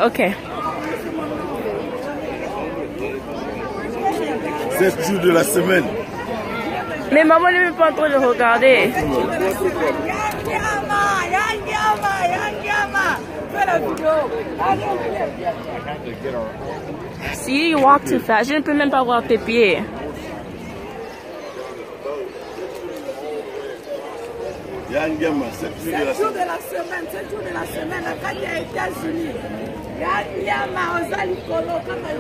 Ok. 7 jours de la semaine. Mais maman ne veut pas en train de regarder. Si you walk too fast, je ne peux même pas voir tes pieds. Yangama, 7 jours de la 7 jours de la semaine, 7 jours de la semaine, à quand il y a États-Unis. Yangama, Ozali Kolo, quand il y a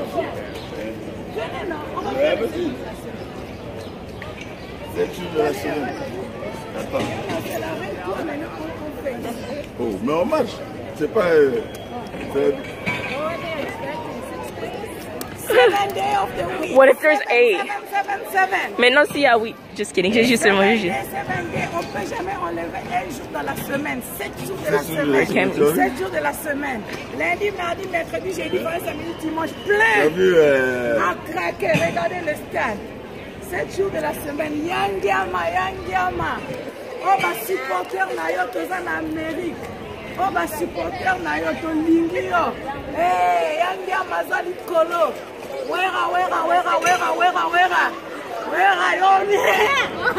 7 jours de la semaine. Attends. Oh, mais on marche. C'est pas... 7 days of the week. What if there's 8? 7. Mais non, si, ah oui. Just kidding. J'ai juste seulement jugé. 7 days, on ne peut jamais enlever un jour dans la semaine. 7 jours de la 7 jours de la semaine. semaine. 7 jours de la semaine. Lundi, mardi, mercredi, jeudi, vendredi, samedi, dimanche. T'as Plein. vu... À craquer, regardez le stade. 7 jours de la semaine. Yangiama, Yangiama. Oh, bah, supporter na yo, tous en Amérique. Oh, bah, supporter na yo, tous l'Ingio. Hey, Yangiama, Zali Kolo. Wera, wera, wera, wera, wera, wera. Wera, yoni.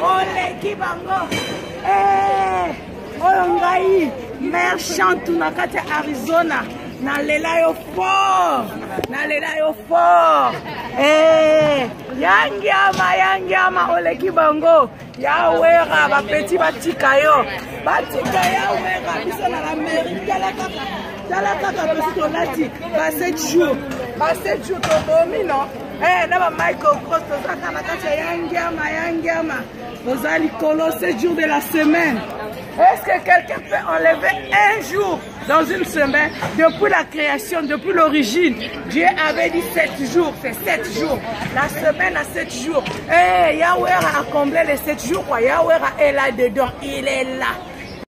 Ole, kibango. Hey, Oyongai. Merchant, tunakate Arizona. Nalela yo fort. Nalela yo fort. Eh, Yangiama, Yangiama, ole kibango. Ya wera, ba petit batika yo. Batika ya wera, biso na l'Amérique. Tala kaka pesi tolati. Ba 7 jours. Ba 7 jours to domino. Eh, na ba Michael Cross to zaka na kati ya Yangiama, Yangiama. Ozali Kolo, 7 jours de la semaine. Est-ce que quelqu'un peut enlever un jour dans une semaine? Depuis la création, depuis l'origine, Dieu avait dit 7 jours, c'est 7 jours. La semaine a 7 jours. Eh, Yahweh a comblé les 7 jours, quoi. Yahweh est là dedans, il est là.